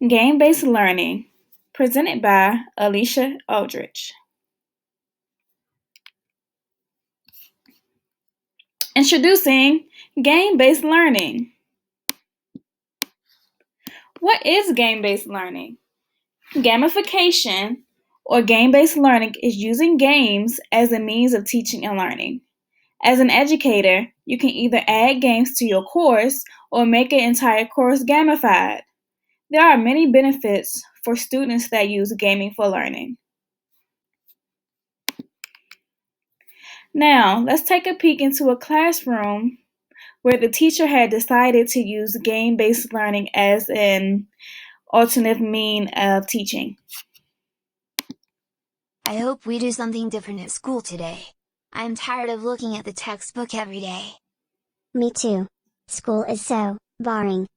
Game-Based Learning, presented by Alicia Aldrich. Introducing game-based learning. What is game-based learning? Gamification, or game-based learning, is using games as a means of teaching and learning. As an educator, you can either add games to your course or make an entire course gamified. There are many benefits for students that use gaming for learning. Now, let's take a peek into a classroom where the teacher had decided to use game-based learning as an alternative mean of teaching. I hope we do something different at school today. I'm tired of looking at the textbook every day. Me too. School is so boring.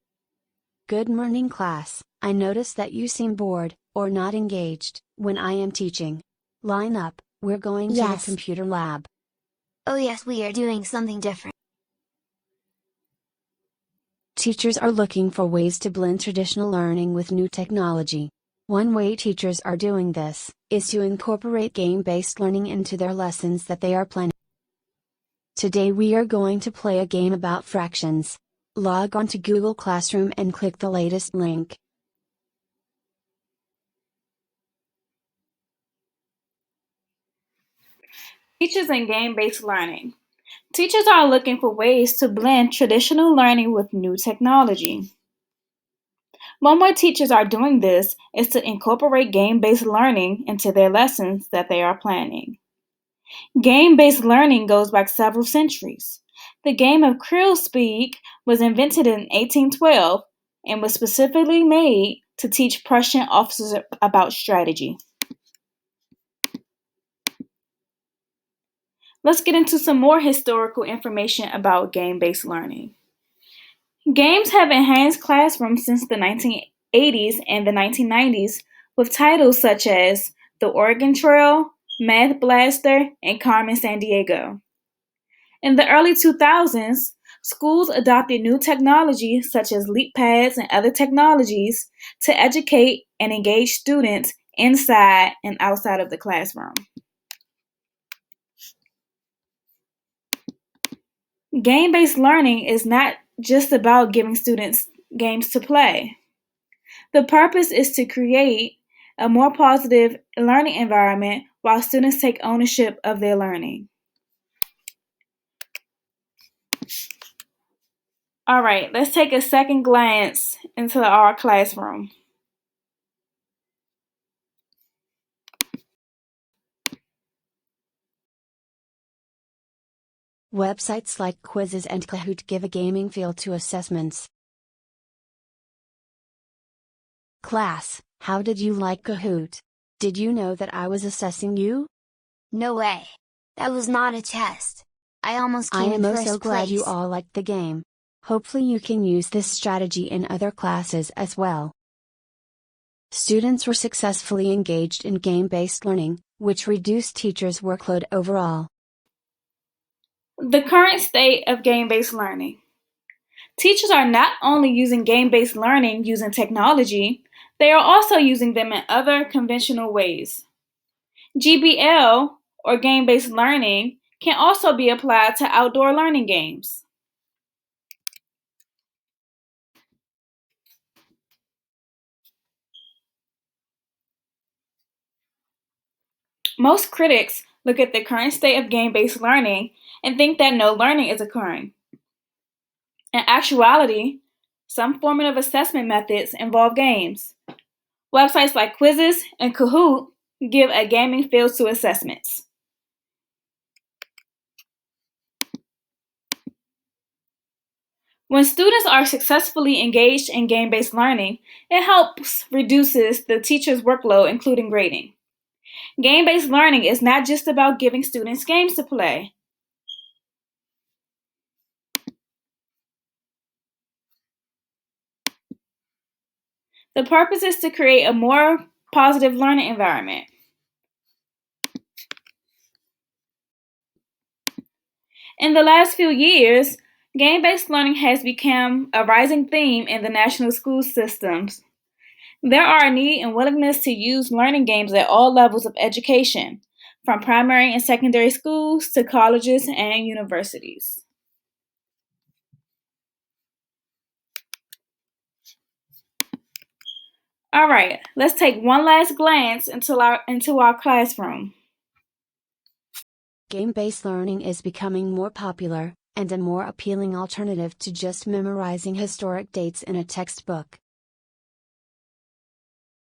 Good morning, class. I notice that you seem bored, or not engaged, when I am teaching. Line up, we're going to the Yes. computer lab. Oh yes, we are doing something different. Teachers are looking for ways to blend traditional learning with new technology. One way teachers are doing this is to incorporate game-based learning into their lessons that they are planning. Today we are going to play a game about fractions. Log on to Google Classroom and click the latest link. Teachers and game-based learning. Teachers are looking for ways to blend traditional learning with new technology. One way teachers are doing this is to incorporate game-based learning into their lessons that they are planning. Game-based learning goes back several centuries. The game of Kriegsspiel was invented in 1812 and was specifically made to teach Prussian officers about strategy. Let's get into some more historical information about game-based learning. Games have enhanced classrooms since the 1980s and the 1990s with titles such as The Oregon Trail, Math Blaster, and Carmen Sandiego. In the early 2000s, schools adopted new technology such as LeapPads and other technologies to educate and engage students inside and outside of the classroom. Game-based learning is not just about giving students games to play. The purpose is to create a more positive learning environment while students take ownership of their learning. All right, let's take a second glance into our classroom. Websites like Quizzes and Kahoot give a gaming feel to assessments. Class, how did you like Kahoot? Did you know that I was assessing you? No way. That was not a test. I almost I came am in first so glad you place. all liked the game. Hopefully you can use this strategy in other classes as well. Students were successfully engaged in game-based learning, which reduced teachers' workload overall. The current state of game-based learning. Teachers are not only using game-based learning using technology, they are also using them in other conventional ways. GBL, or game-based learning, can also be applied to outdoor learning games. Most critics look at the current state of game-based learning and think that no learning is occurring. In actuality, some formative assessment methods involve games. Websites like Quizzes and Kahoot give a gaming feel to assessments. When students are successfully engaged in game-based learning, it helps reduces the teacher's workload, including grading. Game-based learning is not just about giving students games to play. The purpose is to create a more positive learning environment. In the last few years, game-based learning has become a rising theme in the national school systems. There are a need and willingness to use learning games at all levels of education, from primary and secondary schools to colleges and universities. All right, let's take one last glance into our classroom. Game-based learning is becoming more popular, and a more appealing alternative to just memorizing historic dates in a textbook.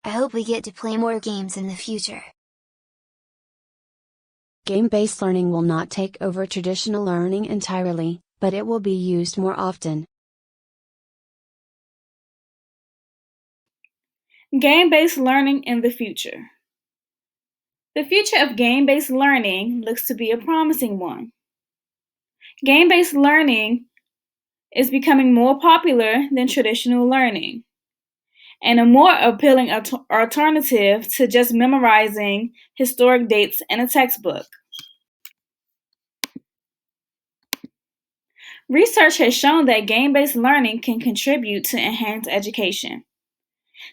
I hope we get to play more games in the future. Game-based learning will not take over traditional learning entirely, but it will be used more often. Game-based learning in the future. The future of game-based learning looks to be a promising one. Game-based learning is becoming more popular than traditional learning, and a more appealing alternative to just memorizing historic dates in a textbook. Research has shown that game-based learning can contribute to enhanced education,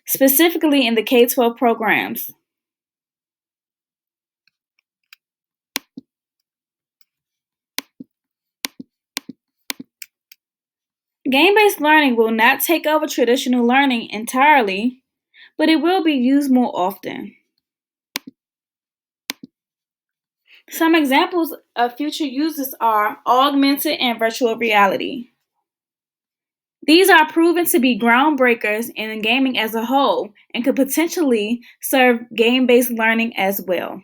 specifically in the K-12 programs. Game-based learning will not take over traditional learning entirely, but it will be used more often. Some examples of future uses are augmented and virtual reality. These are proven to be groundbreakers in gaming as a whole and could potentially serve game-based learning as well.